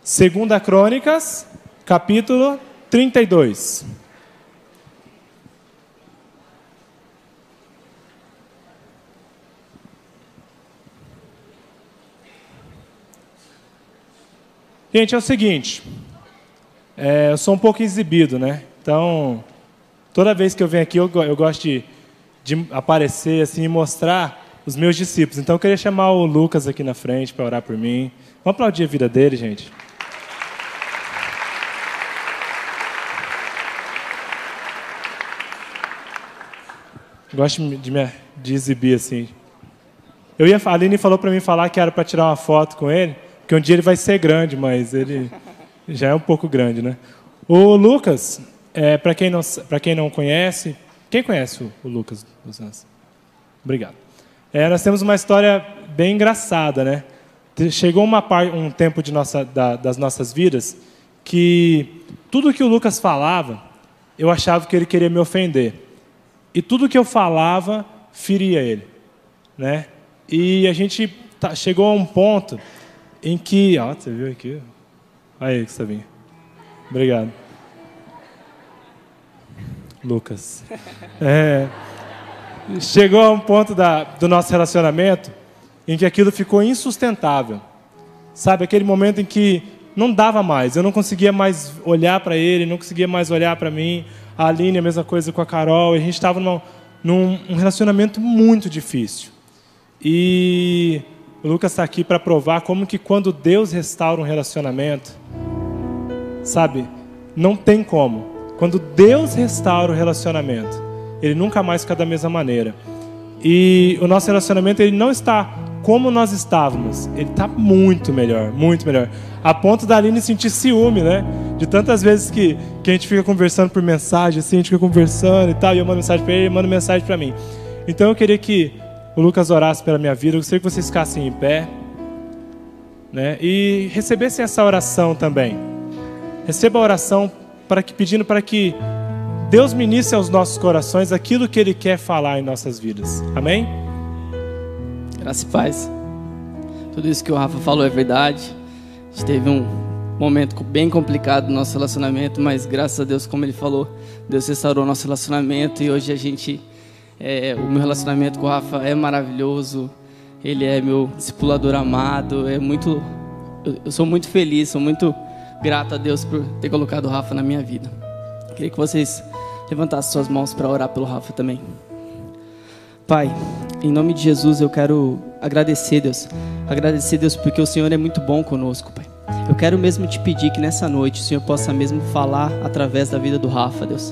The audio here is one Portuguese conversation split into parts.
Segunda Crônicas, capítulo 32. Gente, é o seguinte, eu sou um pouco exibido, né? Então, toda vez que eu venho aqui, eu gosto de aparecer assim e mostrar os meus discípulos. Então, eu queria chamar o Lucas aqui na frente para orar por mim. Vamos aplaudir a vida dele, gente. Gosto de exibir assim. A Aline falou para mim falar que era para tirar uma foto com ele, porque um dia ele vai ser grande, mas ele já é um pouco grande, né? O Lucas, para quem não conhece, quem conhece o Lucas dos Anjos? Obrigado. Nós temos uma história bem engraçada, né? Chegou um tempo das nossas vidas que tudo que o Lucas falava, eu achava que ele queria me ofender. E tudo que eu falava feria ele, né? E a gente chegou a um ponto em que... Ó, você viu aqui? Aí que você vinha. Obrigado. Lucas. Chegou a um ponto do nosso relacionamento em que aquilo ficou insustentável. Sabe, aquele momento em que não dava mais. Eu não conseguia mais olhar para ele, não conseguia mais olhar para mim. A Aline, a mesma coisa com a Carol. E a gente estava num relacionamento muito difícil. E o Lucas está aqui para provar como que quando Deus restaura um relacionamento, sabe, não tem como. Quando Deus restaura o relacionamento, ele nunca mais fica da mesma maneira. E o nosso relacionamento, ele não está como nós estávamos. Ele está muito melhor, muito melhor. A ponto da Aline sentir ciúme, né? De tantas vezes que a gente fica conversando por mensagem, assim, a gente fica conversando e tal, e eu mando mensagem para ele, ele manda mensagem para mim. Então eu queria que o Lucas orasse pela minha vida, eu gostaria que vocês ficassem em pé, né? E recebessem essa oração também. Receba a oração pedindo para que Deus ministre aos nossos corações aquilo que Ele quer falar em nossas vidas. Amém? Graça e paz. Tudo isso que o Rafa falou é verdade. A gente teve um momento bem complicado no nosso relacionamento, mas graças a Deus, como ele falou, Deus restaurou o nosso relacionamento e hoje o meu relacionamento com o Rafa é maravilhoso. Ele é meu discipulador amado. Eu sou muito feliz, sou muito grato a Deus por ter colocado o Rafa na minha vida. Queria que vocês levantassem suas mãos para orar pelo Rafa também. Pai, em nome de Jesus eu quero agradecer, Deus. Agradecer, Deus, porque o Senhor é muito bom conosco, Pai. Eu quero mesmo te pedir que nessa noite o Senhor possa mesmo falar através da vida do Rafa, Deus.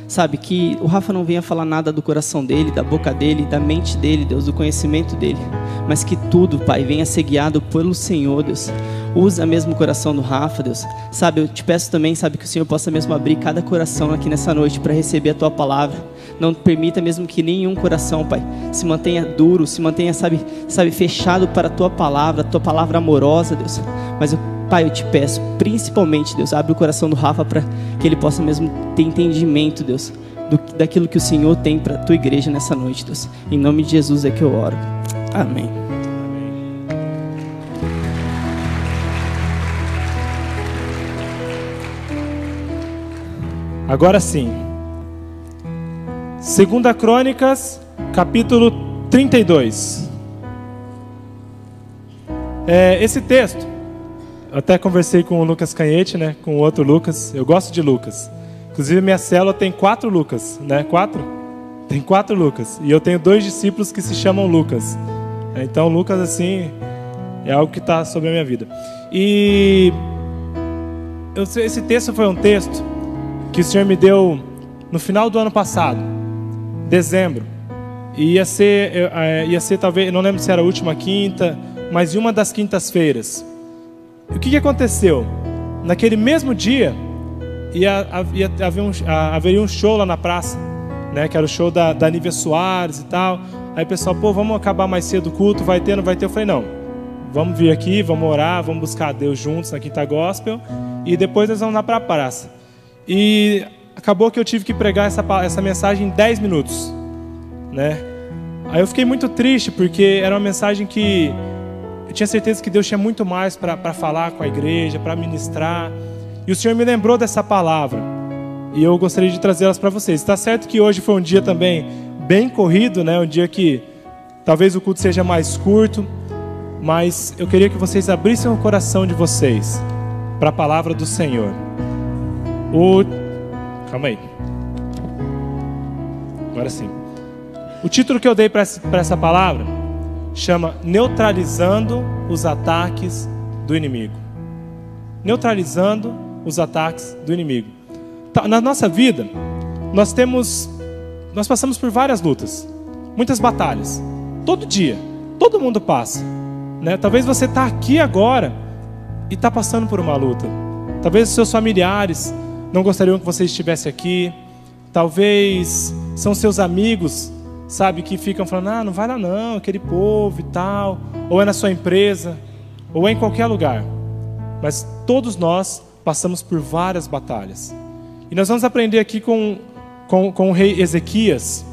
Sabe, que o Rafa não venha falar nada do coração dele, da boca dele, da mente dele, Deus, do conhecimento dele. Mas que tudo, Pai, venha ser guiado pelo Senhor, Deus. Usa mesmo o coração do Rafa, Deus. Sabe, eu te peço também, sabe, que o Senhor possa mesmo abrir cada coração aqui nessa noite para receber a Tua palavra. Não permita mesmo que nenhum coração, Pai, se mantenha duro, se mantenha, sabe, fechado para a Tua palavra amorosa, Deus. Mas Pai, eu te peço, principalmente, Deus, abre o coração do Rafa para que ele possa mesmo ter entendimento, Deus, daquilo que o Senhor tem para a Tua igreja nessa noite, Deus. Em nome de Jesus é que eu oro. Amém. Agora sim. Segunda Crônicas, capítulo 32. Esse texto, eu até conversei com o Lucas Canhete, né, com o outro Lucas. Eu gosto de Lucas. Inclusive, minha célula tem 4 Lucas, né? 4? Tem 4 Lucas. E eu tenho 2 discípulos que se chamam Lucas. Então, Lucas, assim, é algo que está sobre a minha vida. E esse texto foi um texto que o Senhor me deu no final do ano passado, dezembro. E ia ser talvez, não lembro se era a última quinta, mas em uma das quintas-feiras. E o que aconteceu? Naquele mesmo dia, haveria um show lá na praça, né? Que era o show da Nívia Soares e tal. Aí o pessoal, vamos acabar mais cedo o culto, vai ter, não vai ter? Eu falei, não, vamos vir aqui, vamos orar, vamos buscar a Deus juntos na Quinta Gospel, e depois nós vamos lá para a praça. E acabou que eu tive que pregar essa mensagem em 10 minutos, né? Aí eu fiquei muito triste, porque era uma mensagem que eu tinha certeza que Deus tinha muito mais para falar com a igreja, para ministrar. E o Senhor me lembrou dessa palavra. E eu gostaria de trazê-las para vocês. Está certo que hoje foi um dia também bem corrido, né? Um dia que talvez o culto seja mais curto. Mas eu queria que vocês abrissem o coração de vocês para a palavra do Senhor. Calma aí. Agora sim. O título que eu dei para essa palavra chama Neutralizando os Ataques do Inimigo. Neutralizando os ataques do inimigo. Na nossa vida, nós passamos por várias lutas, muitas batalhas. Todo dia, todo mundo passa, né? Talvez você está aqui agora e está passando por uma luta. Talvez os seus familiares não gostariam que você estivesse aqui. Talvez são seus amigos, sabe, que ficam falando, não vai lá não, aquele povo e tal. Ou é na sua empresa, ou é em qualquer lugar. Mas todos nós passamos por várias batalhas. E nós vamos aprender aqui com o rei Ezequias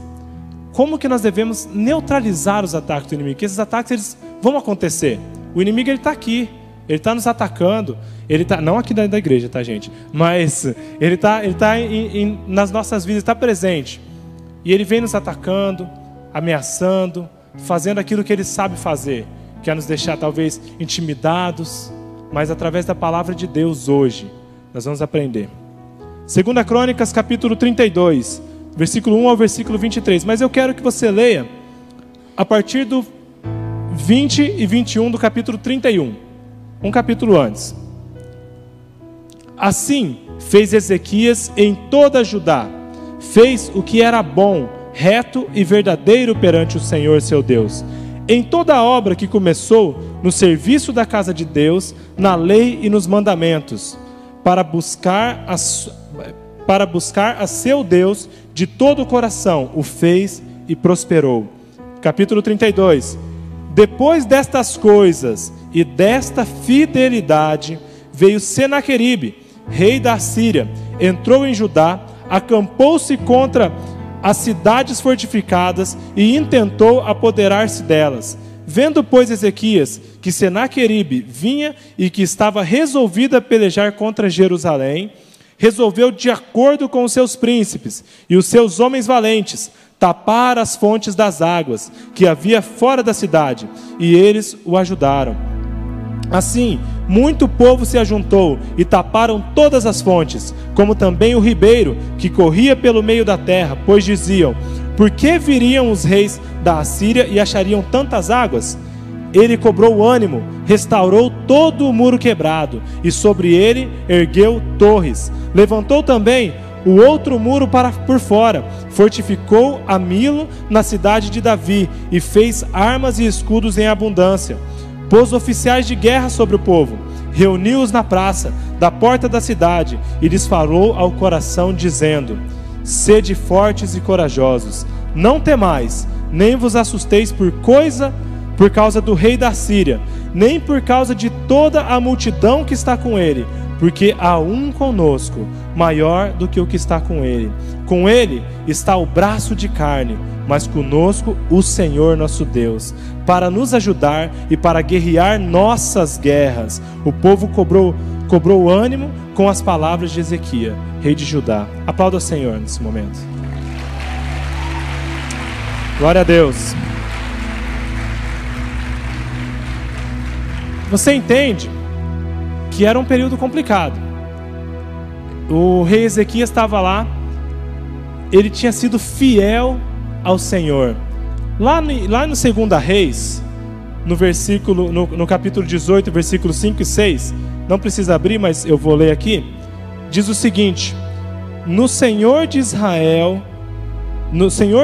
como que nós devemos neutralizar os ataques do inimigo. Porque esses ataques eles vão acontecer. O inimigo está aqui, ele está nos atacando. Ele está não aqui da igreja, tá, gente? Mas ele está nas nossas vidas, está presente. E ele vem nos atacando, ameaçando, fazendo aquilo que ele sabe fazer, que é nos deixar talvez intimidados. Mas através da palavra de Deus hoje, nós vamos aprender. 2 Crônicas, capítulo 32, versículo 1 ao versículo 23. Mas eu quero que você leia a partir do 20 e 21 do capítulo 31. Um capítulo antes. Assim fez Ezequias em toda Judá. Fez o que era bom, reto e verdadeiro perante o Senhor seu Deus. Em toda a obra que começou no serviço da casa de Deus, na lei e nos mandamentos, para buscar a seu Deus de todo o coração, o fez e prosperou. Capítulo 32. Depois destas coisas e desta fidelidade, veio Senaqueribe, rei da Assíria, entrou em Judá, acampou-se contra as cidades fortificadas e intentou apoderar-se delas. Vendo, pois, Ezequias que Senaqueribe vinha e que estava resolvido a pelejar contra Jerusalém, resolveu, de acordo com os seus príncipes e os seus homens valentes, tapar as fontes das águas que havia fora da cidade, e eles o ajudaram. Assim, muito povo se ajuntou e taparam todas as fontes, como também o ribeiro que corria pelo meio da terra, pois diziam: por que viriam os reis da Assíria e achariam tantas águas? Ele cobrou ânimo, restaurou todo o muro quebrado, e sobre ele ergueu torres. Levantou também o outro muro por fora, fortificou a Milo na cidade de Davi, e fez armas e escudos em abundância. Pôs oficiais de guerra sobre o povo, reuniu-os na praça da porta da cidade, e lhes falou ao coração, dizendo: sede fortes e corajosos, não temais, nem vos assusteis por causa do rei da Síria, nem por causa de toda a multidão que está com ele, porque há um conosco, maior do que o que está com ele. Com ele está o braço de carne, mas conosco o Senhor nosso Deus, para nos ajudar e para guerrear nossas guerras. O povo cobrou ânimo com as palavras de Ezequias, rei de Judá. Aplauda o Senhor nesse momento. Glória a Deus. Você entende que era um período complicado. O rei Ezequias estava lá, ele tinha sido fiel ao Senhor. Lá no 2 Reis, no capítulo 18, versículos 5 e 6, não precisa abrir, mas eu vou ler aqui, diz o seguinte: no Senhor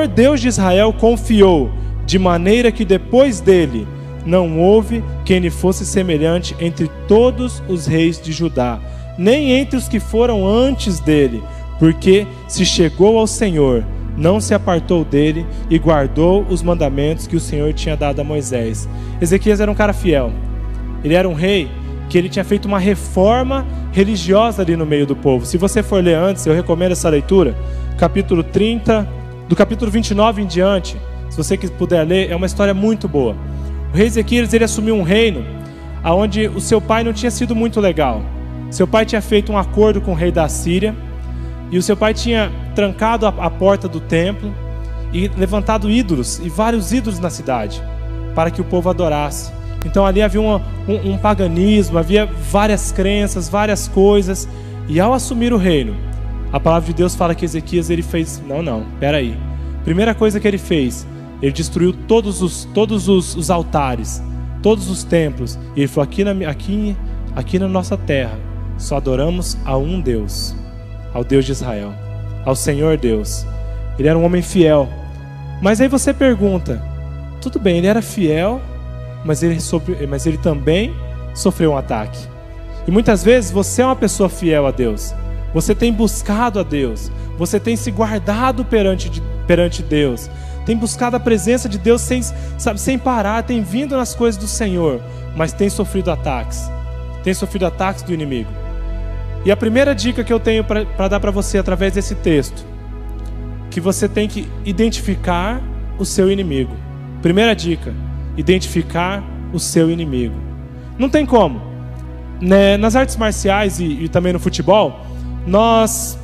Deus de Israel confiou, de maneira que depois dele não houve quem lhe fosse semelhante entre todos os reis de Judá, nem entre os que foram antes dele, porque se chegou ao Senhor, não se apartou dele e guardou os mandamentos que o Senhor tinha dado a Moisés. Ezequias era um cara fiel. Ele era um rei que ele tinha feito uma reforma religiosa ali no meio do povo. Se você for ler antes, eu recomendo essa leitura, capítulo 30, do capítulo 29 em diante. Se você puder ler, é uma história muito boa. O rei Ezequias, ele assumiu um reino onde o seu pai não tinha sido muito legal. Seu pai tinha feito um acordo com o rei da Síria, e o seu pai tinha trancado a porta do templo e levantado ídolos, e vários ídolos na cidade, para que o povo adorasse. Então ali havia um paganismo, havia várias crenças, várias coisas. E ao assumir o reino, a palavra de Deus fala que Ezequias, ele fez, não, peraí. Primeira coisa que ele fez, ele destruiu todos os altares, todos os templos. E ele falou, aqui na nossa terra, só adoramos a um Deus, ao Deus de Israel, ao Senhor Deus. Ele era um homem fiel. Mas aí você pergunta, tudo bem, ele era fiel, mas ele também sofreu um ataque. E muitas vezes você é uma pessoa fiel a Deus. Você tem buscado a Deus. Você tem se guardado perante Deus. Tem buscado a presença de Deus sem parar. Tem vindo nas coisas do Senhor. Mas tem sofrido ataques. Tem sofrido ataques do inimigo. E a primeira dica que eu tenho para dar para você através desse texto, que você tem que identificar o seu inimigo. Primeira dica, identificar o seu inimigo. Não tem como, né? Nas artes marciais e também no futebol, nós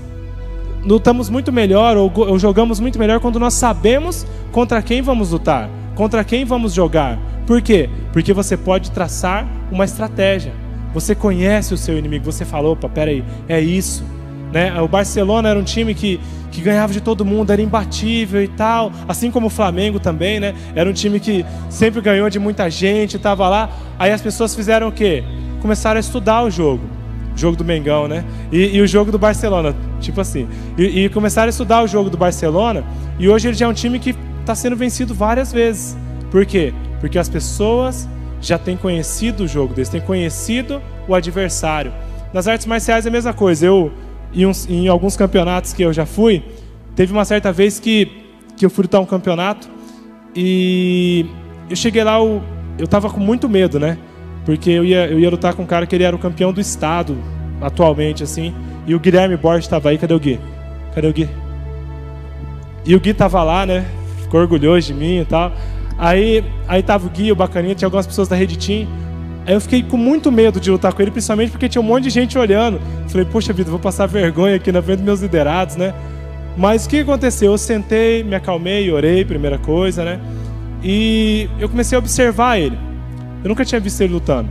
lutamos muito melhor ou jogamos muito melhor quando nós sabemos contra quem vamos lutar, contra quem vamos jogar. Por quê? Porque você pode traçar uma estratégia. Você conhece o seu inimigo, você fala, opa, peraí, é isso, né? O Barcelona era um time que ganhava de todo mundo, era imbatível e tal, assim como o Flamengo também, né? Era um time que sempre ganhou de muita gente, estava lá. Aí as pessoas fizeram o quê? Começaram a estudar o jogo do Mengão, né? E o jogo do Barcelona, tipo assim. E começaram a estudar o jogo do Barcelona, e hoje ele já é um time que está sendo vencido várias vezes. Por quê? Porque as pessoas já têm conhecido o jogo deles, têm conhecido o adversário. Nas artes marciais é a mesma coisa. Em alguns campeonatos que eu já fui, teve uma certa vez que eu fui lutar um campeonato, e eu cheguei lá, eu estava com muito medo, né? Porque eu ia lutar com um cara que ele era o campeão do estado atualmente, assim, e o Guilherme Borges estava aí. Cadê o Gui? E o Gui estava lá, né? Ficou orgulhoso de mim e tal. Aí tava o Gui, o Bacaninha, tinha algumas pessoas da Rede Team. Aí eu fiquei com muito medo de lutar com ele, principalmente porque tinha um monte de gente olhando. Falei, poxa vida, vou passar vergonha aqui na frente dos meus liderados, né? Mas o que aconteceu? Eu sentei, me acalmei, orei, primeira coisa, né? E eu comecei a observar ele. Eu nunca tinha visto ele lutando.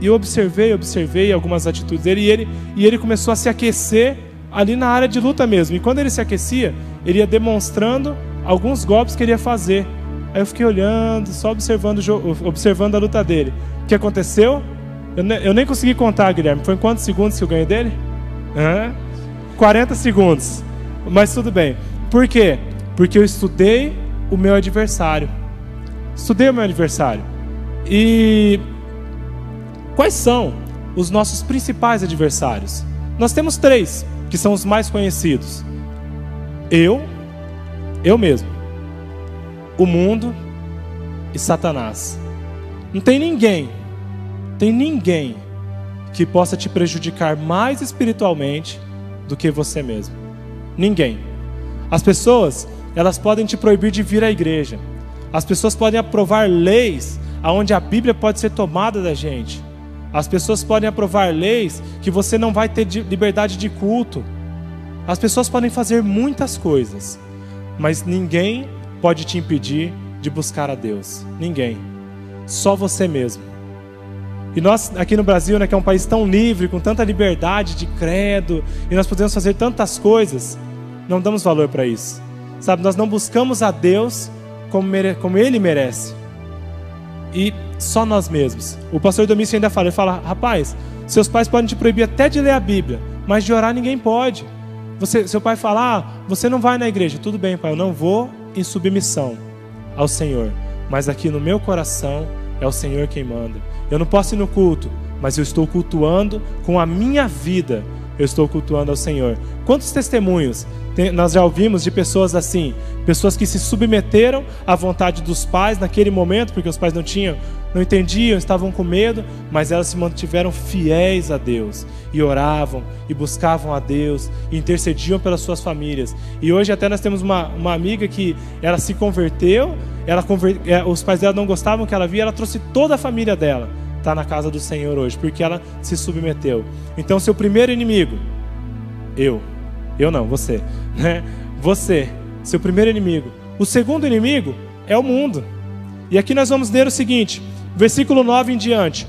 E eu observei algumas atitudes dele, e ele começou a se aquecer ali na área de luta mesmo. E quando ele se aquecia, ele ia demonstrando alguns golpes que ele ia fazer. Aí eu fiquei olhando, só observando a luta dele. O que aconteceu? Eu nem consegui contar, Guilherme. Foi em quantos segundos que eu ganhei dele? 40 segundos. Mas tudo bem. Por quê? Porque eu estudei o meu adversário. E quais são os nossos principais adversários? Nós temos 3, que são os mais conhecidos. Eu mesmo, o mundo e Satanás. Não tem ninguém que possa te prejudicar mais espiritualmente do que você mesmo. Ninguém. As pessoas, elas podem te proibir de vir à igreja. As pessoas podem aprovar leis onde a Bíblia pode ser tomada da gente. As pessoas podem aprovar leis que você não vai ter liberdade de culto. As pessoas podem fazer muitas coisas, mas ninguém pode te impedir de buscar a Deus. Ninguém. Só você mesmo. E nós aqui no Brasil, né, que é um país tão livre, com tanta liberdade de credo, e nós podemos fazer tantas coisas, não damos valor para isso. Sabe, nós não buscamos a Deus como Ele merece. E só nós mesmos. O pastor Domício ainda fala, ele fala, rapaz, seus pais podem te proibir até de ler a Bíblia, mas de orar ninguém pode. Seu pai fala, você não vai na igreja. Tudo bem, pai, eu não vou em submissão ao Senhor, mas aqui no meu coração é o Senhor quem manda. Eu não posso ir no culto, mas eu estou cultuando com a minha vida. Eu estou cultuando ao Senhor. Quantos testemunhos nós já ouvimos de pessoas assim, pessoas que se submeteram à vontade dos pais naquele momento, porque os pais não entendiam, estavam com medo, mas elas se mantiveram fiéis a Deus, e oravam, e buscavam a Deus, e intercediam pelas suas famílias. E hoje até nós temos uma amiga que ela se converteu, os pais dela não gostavam que ela via, ela trouxe toda a família dela, está na casa do Senhor hoje, porque ela se submeteu. Então, seu primeiro inimigo, eu não, você, né? Você, seu primeiro inimigo. O segundo inimigo é o mundo. E aqui nós vamos ler o seguinte, versículo 9 em diante.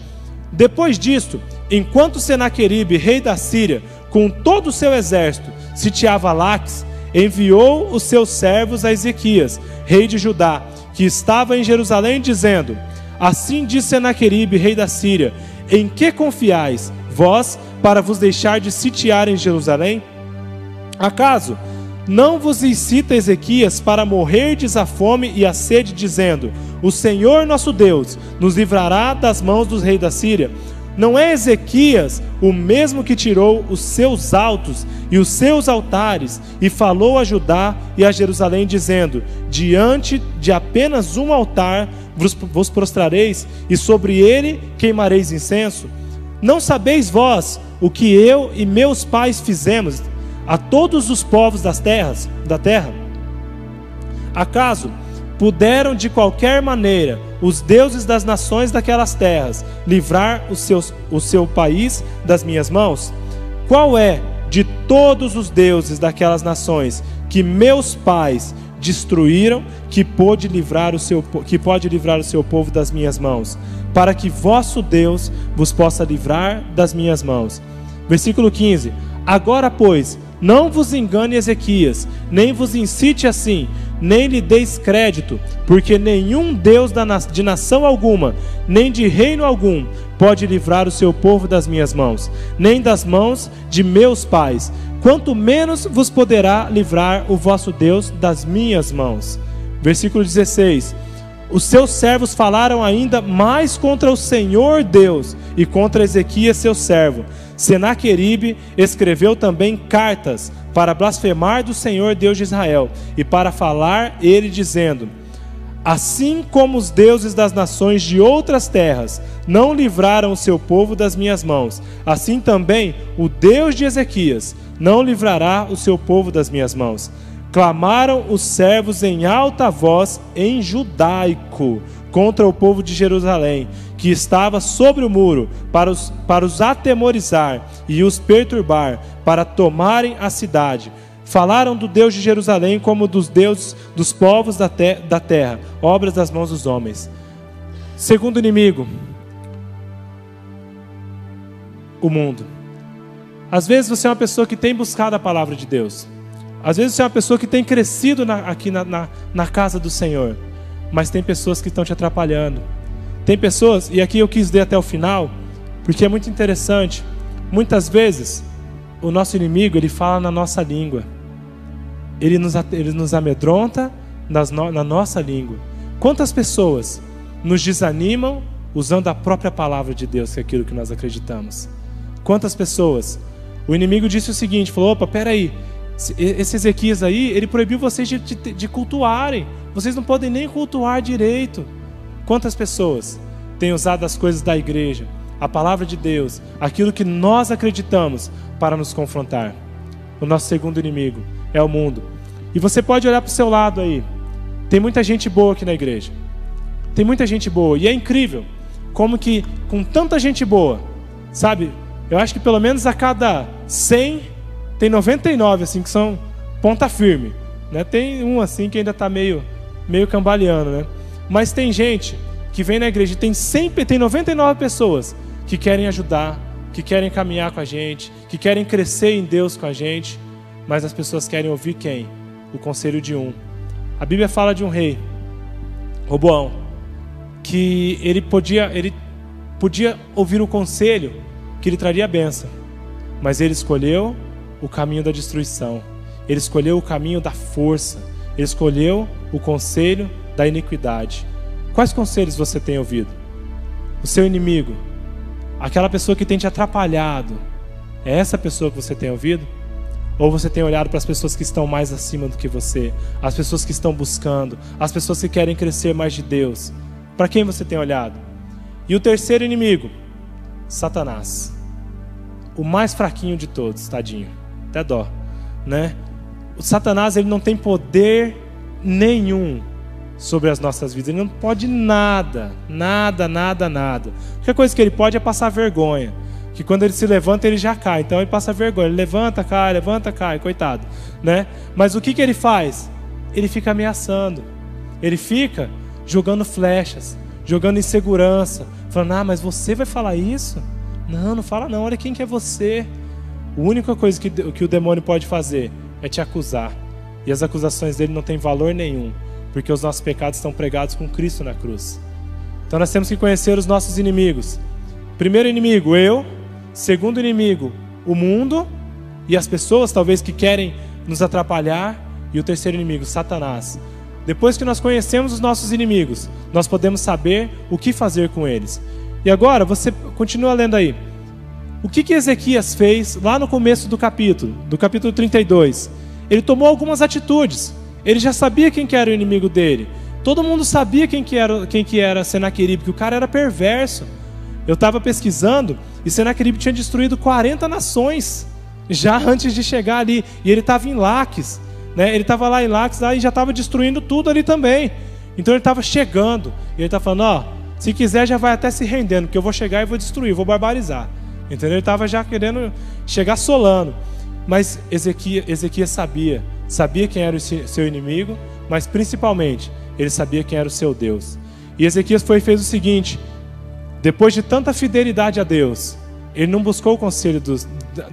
Depois disto, enquanto Senaqueribe, rei da Síria, com todo o seu exército, sitiava Laques, enviou os seus servos a Ezequias, rei de Judá, que estava em Jerusalém, dizendo: assim diz Senaqueribe, rei da Síria: em que confiais vós para vos deixar de sitiar em Jerusalém? Acaso não vos incita Ezequias para morrerdes a fome e a sede, dizendo: o Senhor nosso Deus nos livrará das mãos dos reis da Síria? Não é Ezequias o mesmo que tirou os seus altos e os seus altares e falou a Judá e a Jerusalém, dizendo: diante de apenas um altar vos prostrareis e sobre ele queimareis incenso? Não sabeis vós o que eu e meus pais fizemos a todos os povos da terra? Acaso puderam de qualquer maneira os deuses das nações daquelas terras livrar o seu país das minhas mãos? Qual é de todos os deuses daquelas nações que meus pais destruíram que pode livrar o seu povo das minhas mãos, para que vosso Deus vos possa livrar das minhas mãos? Versículo 15. Agora, pois, não vos engane Ezequias, nem vos incite assim, nem lhe deis crédito, porque nenhum Deus de nação alguma, nem de reino algum, pode livrar o seu povo das minhas mãos, nem das mãos de meus pais, quanto menos vos poderá livrar o vosso Deus das minhas mãos. Versículo 16. Os seus servos falaram ainda mais contra o Senhor Deus e contra Ezequias seu servo. Senaqueribe escreveu também cartas para blasfemar do Senhor Deus de Israel e para falar ele dizendo: assim como os deuses das nações de outras terras não livraram o seu povo das minhas mãos, assim também o Deus de Ezequias não livrará o seu povo das minhas mãos. Clamaram os servos em alta voz em judaico contra o povo de Jerusalém, que estava sobre o muro, para os atemorizar e os perturbar, para tomarem a cidade. Falaram do Deus de Jerusalém como dos deuses dos povos da terra, obras das mãos dos homens. Segundo inimigo, o mundo. Às vezes você é uma pessoa que tem buscado a palavra de Deus. Às vezes você é uma pessoa que tem crescido aqui na casa do Senhor. Mas tem pessoas que estão te atrapalhando. Tem pessoas, e aqui eu quis ler até o final, porque é muito interessante. Muitas vezes, o nosso inimigo, ele fala na nossa língua. Ele nos amedronta na nossa língua. Quantas pessoas nos desanimam usando a própria palavra de Deus, que é aquilo que nós acreditamos? Quantas pessoas? O inimigo disse o seguinte, falou: opa, peraí, esse Ezequias aí, ele proibiu vocês de cultuarem. Vocês não podem nem cultuar direito. Quantas pessoas têm usado as coisas da igreja, a palavra de Deus, aquilo que nós acreditamos, para nos confrontar? O nosso segundo inimigo é o mundo. E você pode olhar para o seu lado aí. Tem muita gente boa aqui na igreja. Tem muita gente boa. E é incrível como que com tanta gente boa, sabe? Eu acho que pelo menos a cada 100, tem 99 assim que são ponta firme, né? Tem um assim que ainda está meio cambaleando, né? Mas tem gente que vem na igreja e tem 99 pessoas que querem ajudar, que querem caminhar com a gente, que querem crescer em Deus com a gente, mas as pessoas querem ouvir quem? O conselho de um. A Bíblia fala de um rei, Roboão, que ele podia ouvir o conselho que lhe traria a bênção, mas ele escolheu o caminho da destruição, ele escolheu o caminho da força, ele escolheu o conselho da iniquidade. Quais conselhos você tem ouvido? O seu inimigo, aquela pessoa que tem te atrapalhado, é essa pessoa que você tem ouvido? Ou você tem olhado para as pessoas que estão mais acima do que você, as pessoas que estão buscando, as pessoas que querem crescer mais de Deus? Para quem você tem olhado? E o terceiro inimigo, Satanás, o mais fraquinho de todos, tadinho, até dó, né? O Satanás, ele não tem poder nenhum sobre as nossas vidas. Ele não pode nada, nada, nada, nada. A única coisa que ele pode é passar vergonha. Que quando ele se levanta, ele já cai. Então ele passa vergonha. Ele levanta, cai, coitado, né? Mas o que ele faz? Ele fica ameaçando. Ele fica jogando flechas, jogando insegurança, falando: mas você vai falar isso? Não, não fala não, olha quem que é você. A única coisa que o demônio pode fazer é te acusar. E as acusações dele não têm valor nenhum, porque os nossos pecados estão pregados com Cristo na cruz. Então nós temos que conhecer os nossos inimigos. Primeiro inimigo, eu. Segundo inimigo, o mundo e as pessoas talvez que querem nos atrapalhar. E o terceiro inimigo, Satanás. Depois que nós conhecemos os nossos inimigos, nós podemos saber o que fazer com eles. E agora, você continua lendo aí. O que Ezequias fez lá no começo do capítulo 32? Ele tomou algumas atitudes. Ele já sabia quem que era o inimigo dele. Todo mundo sabia quem que era Senaqueribe, que o cara era perverso. Eu estava pesquisando e Senaqueribe tinha destruído 40 nações já antes de chegar ali. E ele estava em Laques, né? Ele estava lá em Laques e já estava destruindo tudo ali também. Então ele estava chegando. E ele estava falando: se quiser já vai até se rendendo, porque eu vou chegar e vou destruir, vou barbarizar. Entendeu? Ele estava já querendo chegar solando. Mas Ezequias sabia quem era o seu inimigo, mas principalmente ele sabia quem era o seu Deus. E Ezequias fez o seguinte: depois de tanta fidelidade a Deus, ele não buscou o conselho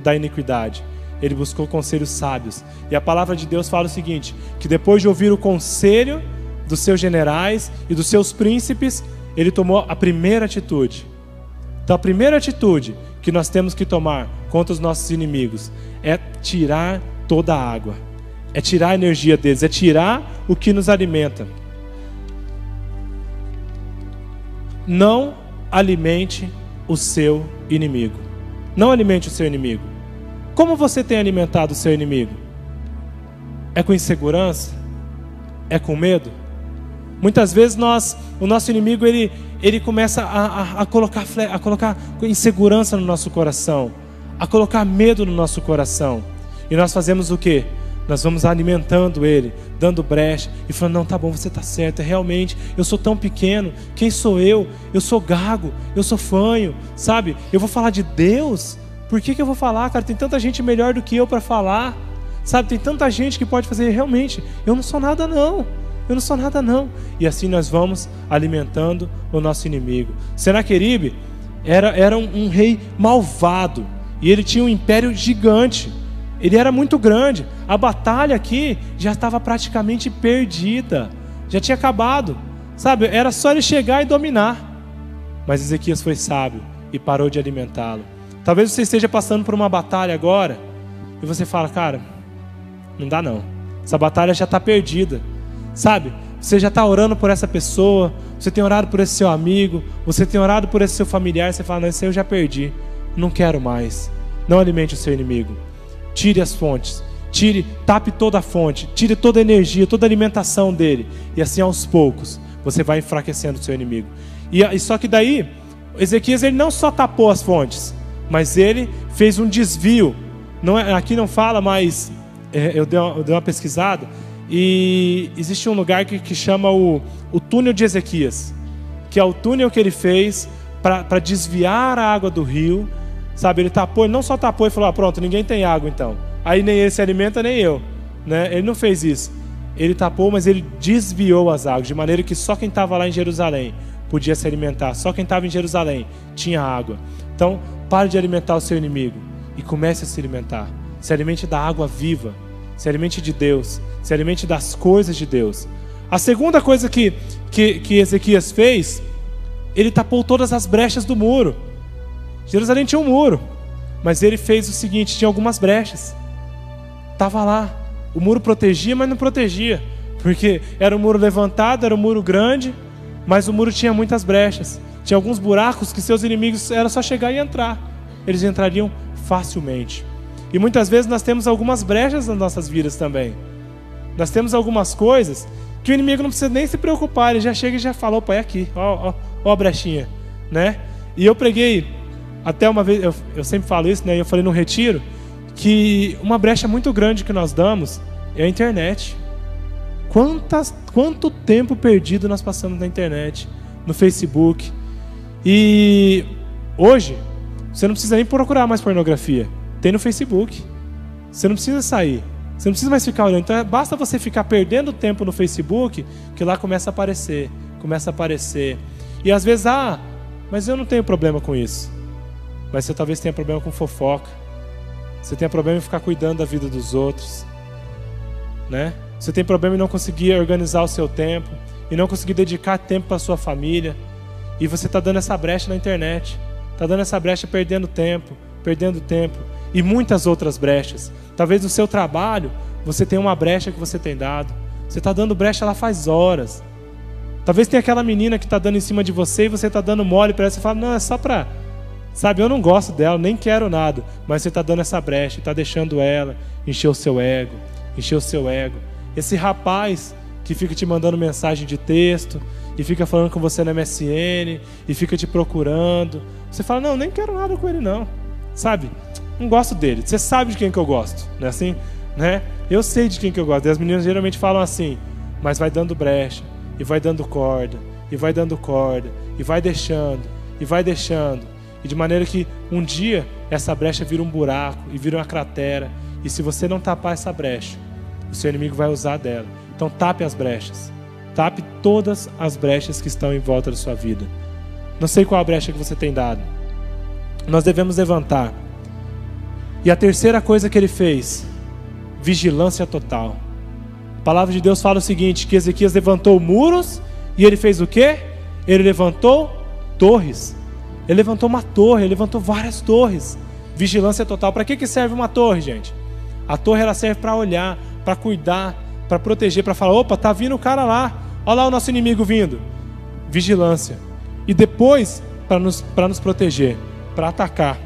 da iniquidade, ele buscou conselhos sábios. E a palavra de Deus fala o seguinte: que depois de ouvir o conselho dos seus generais e dos seus príncipes, ele tomou a primeira atitude. Então a primeira atitude que nós temos que tomar contra os nossos inimigos é tirar toda a água, é tirar a energia deles, é tirar o que nos alimenta. Não alimente o seu inimigo. Não alimente o seu inimigo. Como você tem alimentado o seu inimigo? É com insegurança? É com medo? Muitas vezes o nosso inimigo ele começa a colocar insegurança no nosso coração, a colocar medo no nosso coração. E nós fazemos o quê? Nós vamos alimentando ele, dando brecha e falando: não, tá bom, você tá certo, realmente, eu sou tão pequeno, quem sou eu? Eu sou gago, eu sou fanho, sabe? Eu vou falar de Deus? Por que eu vou falar, cara? Tem tanta gente melhor do que eu para falar, sabe? Tem tanta gente que pode fazer, realmente, eu não sou nada não. Eu não sou nada não. E assim nós vamos alimentando o nosso inimigo. Senaqueribe era um rei malvado. E ele tinha um império gigante. Ele era muito grande. A batalha aqui já estava praticamente perdida. Já tinha acabado. Sabe, era só ele chegar e dominar. Mas Ezequias foi sábio e parou de alimentá-lo. Talvez você esteja passando por uma batalha agora e você fala: cara, não dá não. Essa batalha já está perdida. Sabe, você já está orando por essa pessoa, você tem orado por esse seu amigo, você tem orado por esse seu familiar, você fala: não, esse eu já perdi, não quero mais. Não alimente o seu inimigo. Tire as fontes, tape toda a fonte, tire toda a energia, toda a alimentação dele. E assim aos poucos, você vai enfraquecendo o seu inimigo. E só que daí, Ezequias ele não só tapou as fontes, mas ele fez um desvio. Aqui não fala, mas eu dei uma pesquisada. E existe um lugar que chama o túnel de Ezequias, que é o túnel que ele fez para desviar a água do rio, sabe? Ele tapou, ele não só tapou e falou: pronto, ninguém tem água então, aí nem ele se alimenta nem eu, né? Ele não fez isso, ele tapou, mas ele desviou as águas, de maneira que só quem estava lá em Jerusalém podia se alimentar, só quem estava em Jerusalém tinha água. Então pare de alimentar o seu inimigo e comece a se alimentar. Se alimente da água viva, se alimente de Deus, se alimente das coisas de Deus. A segunda coisa que Ezequias fez, ele tapou todas as brechas do muro. Jerusalém tinha um muro, mas ele fez o seguinte: tinha algumas brechas. Estava lá, o muro protegia, mas não protegia, porque era um muro levantado, era um muro grande, mas o muro tinha muitas brechas. Tinha alguns buracos que seus inimigos era só chegar e entrar. Eles entrariam facilmente. E muitas vezes nós temos algumas brechas nas nossas vidas também. Nós temos algumas coisas que o inimigo não precisa nem se preocupar. Ele já chega e já fala: opa, é aqui, ó a brechinha, né? E eu preguei até uma vez, eu sempre falo isso, né? Eu falei no retiro que uma brecha muito grande que nós damos é a internet. Quanto tempo perdido nós passamos na internet, no Facebook. E hoje, você não precisa nem procurar mais pornografia. Tem no Facebook. Você não precisa sair. Você não precisa mais ficar olhando. Então, basta você ficar perdendo tempo no Facebook, que lá começa a aparecer. Começa a aparecer. E às vezes, mas eu não tenho problema com isso. Mas você talvez tenha problema com fofoca. Você tem problema em ficar cuidando da vida dos outros, né? Você tem problema em não conseguir organizar o seu tempo, e não conseguir dedicar tempo para a sua família. E você está dando essa brecha na internet. Está dando essa brecha perdendo tempo. E muitas outras brechas. Talvez no seu trabalho, você tenha uma brecha que você tem dado. Você está dando brecha lá faz horas. Talvez tenha aquela menina que está dando em cima de você e você está dando mole para ela. Você fala, não, é só para... Sabe, eu não gosto dela, nem quero nada. Mas você está dando essa brecha, está deixando ela encher o seu ego. Esse rapaz que fica te mandando mensagem de texto e fica falando com você na MSN e fica te procurando. Você fala, não, nem quero nada com ele não. Sabe, não gosto dele. Você sabe de quem que eu gosto, não é assim? Né? Eu sei de quem que eu gosto. E as meninas geralmente falam assim, mas vai dando brecha, e vai dando corda, e vai dando corda, e vai deixando, e vai deixando. E de maneira que um dia essa brecha vira um buraco e vira uma cratera. E se você não tapar essa brecha, o seu inimigo vai usar dela. Então tape as brechas. Tape todas as brechas que estão em volta da sua vida. Não sei qual a brecha que você tem dado. Nós devemos levantar. E a terceira coisa que ele fez, vigilância total. A palavra de Deus fala o seguinte, que Ezequias levantou muros e ele fez o quê? Ele levantou torres. Ele levantou uma torre, ele levantou várias torres. Vigilância total. Para que serve uma torre, gente? A torre ela serve para olhar, para cuidar, para proteger, para falar, opa, tá vindo o cara lá. Olha lá o nosso inimigo vindo. Vigilância. E depois, para nos proteger, para atacar.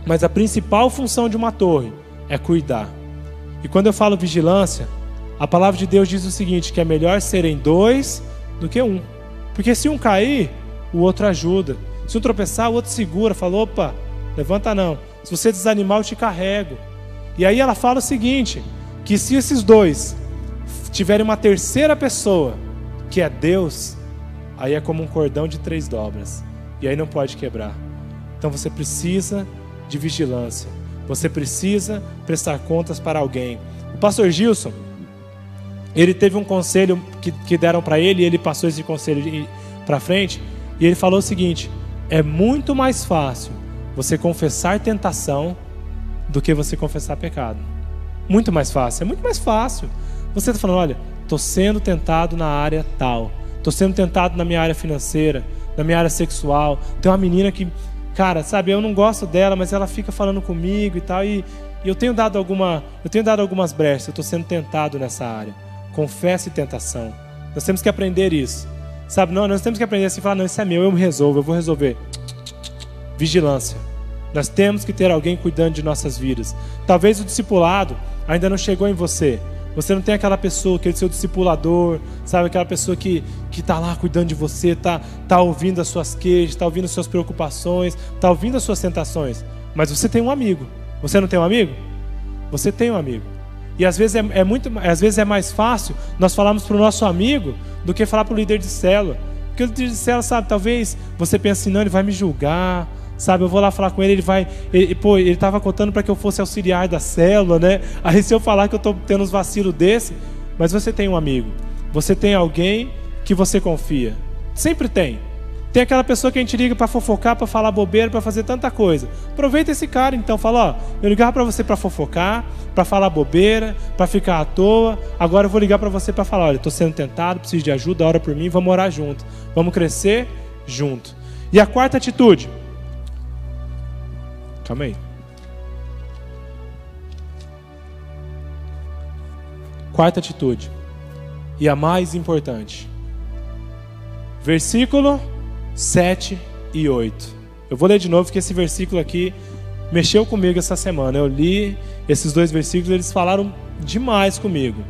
Mas a principal função de uma torre é cuidar. E quando eu falo vigilância, a palavra de Deus diz o seguinte, que é melhor serem dois do que um. Porque se um cair, o outro ajuda. Se um tropeçar, o outro segura, fala, opa, levanta não. Se você desanimar, eu te carrego. E aí ela fala o seguinte, que se esses dois tiverem uma terceira pessoa, que é Deus, aí é como um cordão de 3 dobras. E aí não pode quebrar. Então você precisa de vigilância. Você precisa prestar contas para alguém. O pastor Gilson, ele teve um conselho que deram para ele, e ele passou esse conselho para frente, e ele falou o seguinte, é muito mais fácil você confessar tentação do que você confessar pecado. Muito mais fácil, é muito mais fácil. Você está falando, olha, estou sendo tentado na área tal, estou sendo tentado na minha área financeira, na minha área sexual. Tem uma menina que, cara, sabe, eu não gosto dela, mas ela fica falando comigo e tal, e eu tenho dado algumas brechas, eu estou sendo tentado nessa área. Confesse tentação. Nós temos que aprender isso. Sabe, não, nós temos que aprender assim, falar, não, isso é meu, eu vou resolver. Vigilância. Nós temos que ter alguém cuidando de nossas vidas. Talvez o discipulado ainda não chegou em você. Você não tem aquela pessoa, aquele seu discipulador, sabe, aquela pessoa que está lá cuidando de você, está ouvindo as suas queixas, está ouvindo as suas preocupações, está ouvindo as suas tentações. Mas você tem um amigo. Você não tem um amigo? Você tem um amigo. E às vezes às vezes é mais fácil nós falarmos para o nosso amigo do que falar para o líder de célula. Porque o líder de célula, sabe, talvez você pense assim, não, ele vai me julgar, sabe, eu vou lá falar com ele, ele estava contando para que eu fosse auxiliar da célula, né? Aí se eu falar que eu estou tendo uns vacilos desse, mas você tem um amigo, você tem alguém que você confia. Sempre tem. Tem aquela pessoa que a gente liga para fofocar, para falar bobeira, para fazer tanta coisa. Aproveita esse cara, então, fala, ó, eu ligava para você para fofocar, para falar bobeira, para ficar à toa. Agora eu vou ligar para você para falar, olha, estou sendo tentado, preciso de ajuda, ora por mim, vamos orar junto. Vamos crescer junto. E a quarta atitude. Calma aí. Quarta atitude. E a mais importante. Versículo 7 e 8. Eu vou ler de novo, porque esse versículo aqui mexeu comigo essa semana. Eu li esses 2 versículos, eles falaram demais comigo.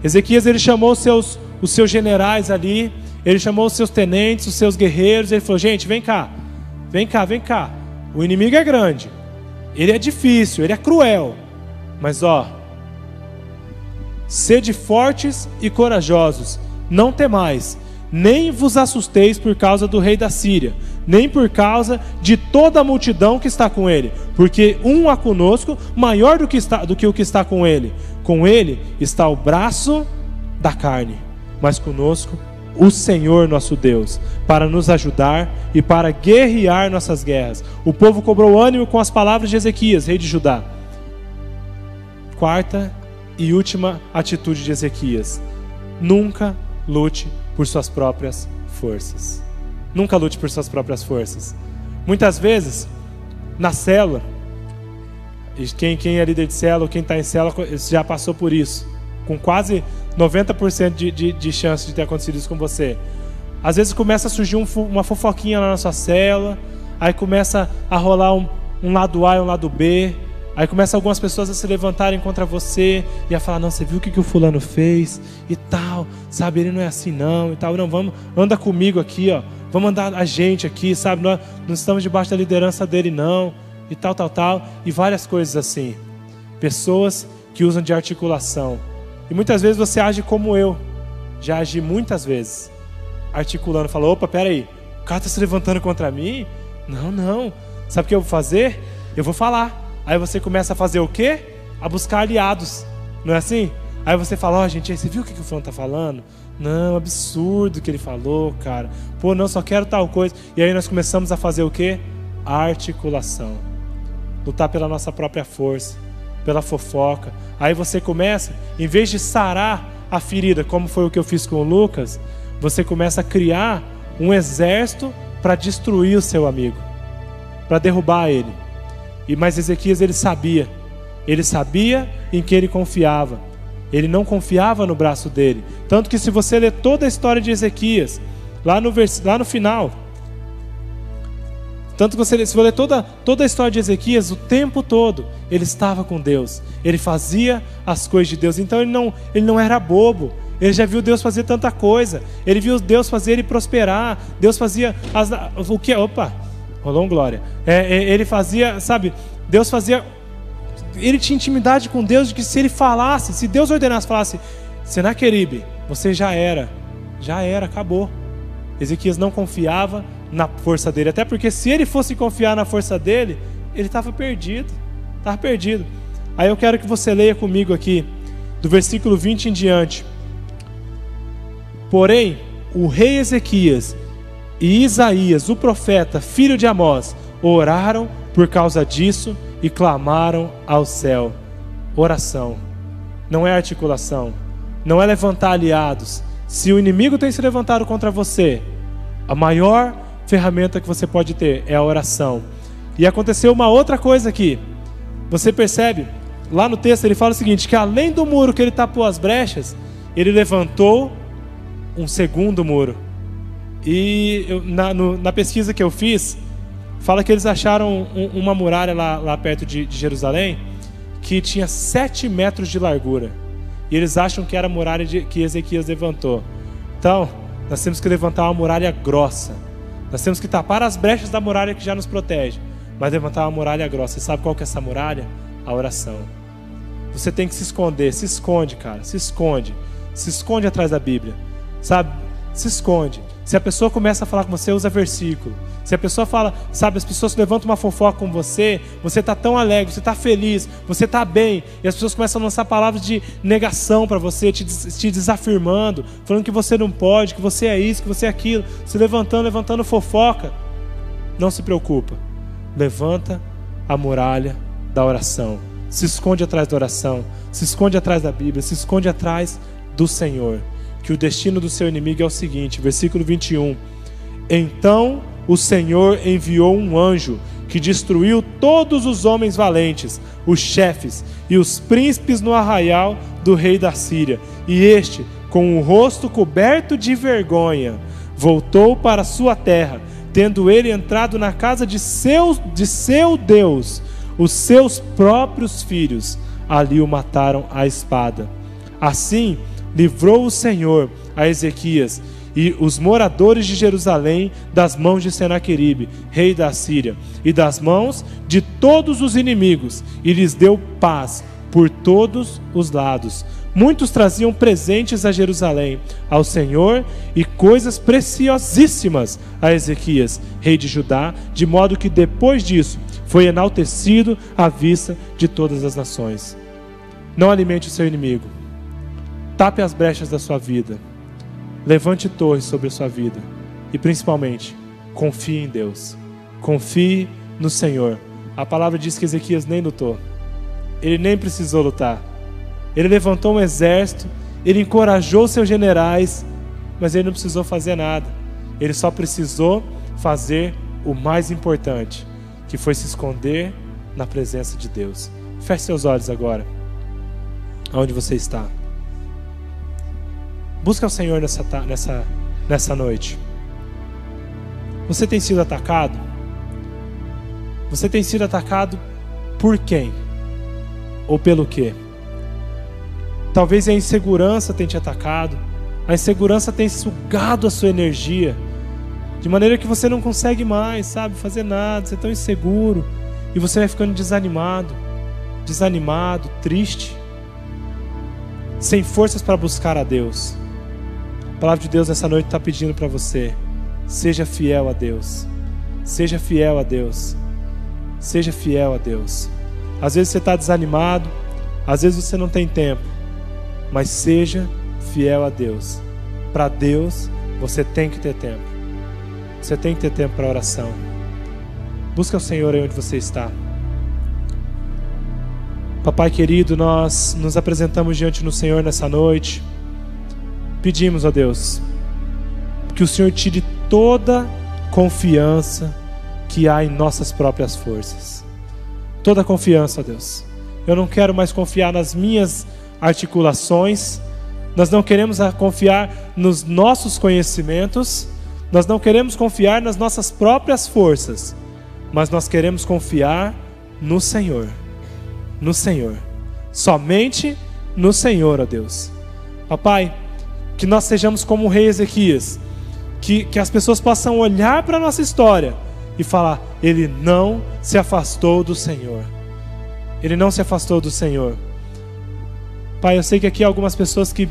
Ezequias, ele chamou os seus generais ali, ele chamou os seus tenentes, os seus guerreiros, ele falou, gente, vem cá. O inimigo é grande, ele é difícil, ele é cruel, mas ó, Sede fortes e corajosos, não temais, nem vos assusteis por causa do rei da Síria, nem por causa de toda a multidão que está com ele, porque um há conosco maior do que o que está com ele. Com ele está o braço da carne, mas conosco o Senhor nosso Deus, para nos ajudar e para guerrear nossas guerras. O povo cobrou ânimo com as palavras de Ezequias, rei de Judá. Quarta e última atitude de Ezequias: nunca lute por suas próprias forças. Nunca lute por suas próprias forças. Muitas vezes, na célula, quem é líder de célula, quem está em célula, já passou por isso, com quase 90% de chance de ter acontecido isso com você. Às vezes começa a surgir uma fofoquinha lá na sua célula, aí começa a rolar um lado A e um lado B, aí começa algumas pessoas a se levantarem contra você e a falar: não, você viu o que o fulano fez e tal, sabe, ele não é assim não e tal, não, vamos, anda comigo aqui, ó, vamos andar a gente aqui, sabe, nós não estamos debaixo da liderança dele não, e tal, e várias coisas assim. Pessoas que usam de articulação. E muitas vezes você age como eu já agi muitas vezes, articulando, fala: opa, peraí, o cara está se levantando contra mim? Não, sabe o que eu vou fazer? Eu vou falar. Aí você começa a fazer o quê? A buscar aliados, não é assim? Aí você fala: ó, gente, você viu o que o fulano está falando? Não, absurdo o que ele falou, cara. Pô, não, só quero tal coisa. E aí nós começamos a fazer o quê? Articulação. Lutar pela nossa própria força, pela fofoca. Aí você começa, em vez de sarar a ferida, como foi o que eu fiz com o Lucas, você começa a criar um exército para destruir o seu amigo, para derrubar ele. Mas Ezequias, ele sabia em que ele confiava. Ele não confiava no braço dele. Tanto que se você ler toda a história de Ezequias, lá no final, tanto que se você ler toda a história de Ezequias, o tempo todo ele estava com Deus, ele fazia as coisas de Deus. Então ele não era bobo, ele já viu Deus fazer tanta coisa, ele viu Deus fazer ele prosperar, Deus fazia o que? Opa, rolou um glória. Ele fazia, sabe, Deus fazia, ele tinha intimidade com Deus, de que se ele falasse, se Deus ordenasse, falasse: Senaqueribe, você já era, acabou. Ezequias não confiava na força dele, até porque se ele fosse confiar na força dele, ele estava perdido. Aí eu quero que você leia comigo aqui, do versículo 20 em diante. Porém, o rei Ezequias e Isaías, o profeta, filho de Amós, oraram por causa disso e clamaram ao céu. Oração não é articulação, não é levantar aliados. Se o inimigo tem se levantado contra você, a maior ferramenta que você pode ter é a oração. E aconteceu uma outra coisa aqui. Você percebe, lá no texto ele fala o seguinte, que além do muro que ele tapou as brechas, ele levantou um segundo muro. E na pesquisa que eu fiz, fala que eles acharam uma muralha lá perto de Jerusalém, que tinha 7 metros de largura. E eles acham que era a muralha que Ezequias levantou. Então, nós temos que levantar uma muralha grossa. Nós temos que tapar as brechas da muralha que já nos protege, mas levantar uma muralha grossa. Você sabe qual que é essa muralha? A oração. Você tem que se esconder. Se esconde, cara. Se esconde. Se esconde atrás da Bíblia. Sabe? Se esconde. Se a pessoa começa a falar com você, usa versículo. Se a pessoa fala, sabe, as pessoas levantam uma fofoca com você, você está tão alegre, você está feliz, você está bem, e as pessoas começam a lançar palavras de negação para você, te desafirmando, falando que você não pode, que você é isso, que você é aquilo, se levantando fofoca. Não se preocupa, levanta a muralha da oração, se esconde atrás da oração, se esconde atrás da Bíblia, se esconde atrás do Senhor, que o destino do seu inimigo é o seguinte, versículo 21, então o Senhor enviou um anjo que destruiu todos os homens valentes, os chefes e os príncipes no arraial do rei da Síria. E este, com o rosto coberto de vergonha, voltou para sua terra, tendo ele entrado na casa de seu Deus. Os seus próprios filhos ali o mataram à espada. Assim livrou o Senhor a Ezequias e os moradores de Jerusalém das mãos de Senaqueribe, rei da Síria, e das mãos de todos os inimigos, e lhes deu paz por todos os lados, Muitos traziam presentes a Jerusalém, ao Senhor, e coisas preciosíssimas a Ezequias, rei de Judá, de modo que depois disso foi enaltecido à vista de todas as nações. Não alimente o seu inimigo. Tape as brechas da sua vida. Levante torres sobre a sua vida. E principalmente, confie em Deus. Confie no Senhor. A palavra diz que Ezequias nem lutou. Ele nem precisou lutar. Ele levantou um exército, ele encorajou seus generais, mas ele não precisou fazer nada. Ele só precisou fazer o mais importante, que foi se esconder na presença de Deus. Feche seus olhos agora, aonde você está. Busca o Senhor nessa noite. Você tem sido atacado? Você tem sido atacado por quem? Ou pelo quê? Talvez a insegurança tenha te atacado. A insegurança tem sugado a sua energia, de maneira que você não consegue mais, sabe, fazer nada. Você é tão inseguro. E você vai ficando desanimado, triste, sem forças para buscar a Deus. A palavra de Deus nessa noite está pedindo para você: seja fiel a Deus. Seja fiel a Deus. Seja fiel a Deus. Às vezes você está desanimado, às vezes você não tem tempo, mas seja fiel a Deus. Para Deus, você tem que ter tempo. Você tem que ter tempo para oração. Busca o Senhor aí onde você está. Papai querido, nós nos apresentamos diante do Senhor nessa noite. Pedimos, ó Deus, que o Senhor tire toda confiança que há em nossas próprias forças. Toda confiança, ó Deus. Eu não quero mais confiar nas minhas articulações. Nós não queremos confiar nos nossos conhecimentos. Nós não queremos confiar nas nossas próprias forças. Mas nós queremos confiar no Senhor. No Senhor. Somente no Senhor, ó Deus. Papai, que nós sejamos como o rei Ezequias. Que as pessoas possam olhar para a nossa história e falar: ele não se afastou do Senhor. Ele não se afastou do Senhor. Pai, eu sei que aqui há algumas pessoas que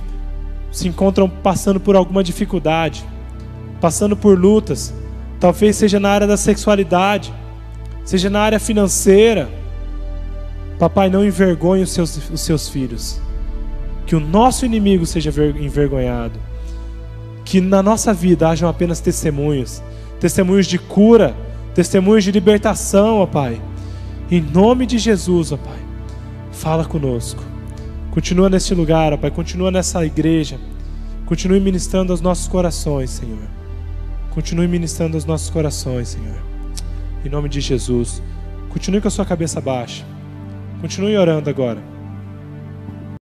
se encontram passando por alguma dificuldade, passando por lutas. Talvez seja na área da sexualidade, seja na área financeira. Papai, não envergonhe os seus filhos. Que o nosso inimigo seja envergonhado. Que na nossa vida hajam apenas testemunhos. Testemunhos de cura, testemunhos de libertação, ó Pai. Em nome de Jesus, ó Pai, fala conosco. Continua neste lugar, ó Pai, continua nessa igreja. Continue ministrando aos nossos corações, Senhor. Continue ministrando aos nossos corações, Senhor. Em nome de Jesus. Continue com a sua cabeça baixa. Continue orando agora.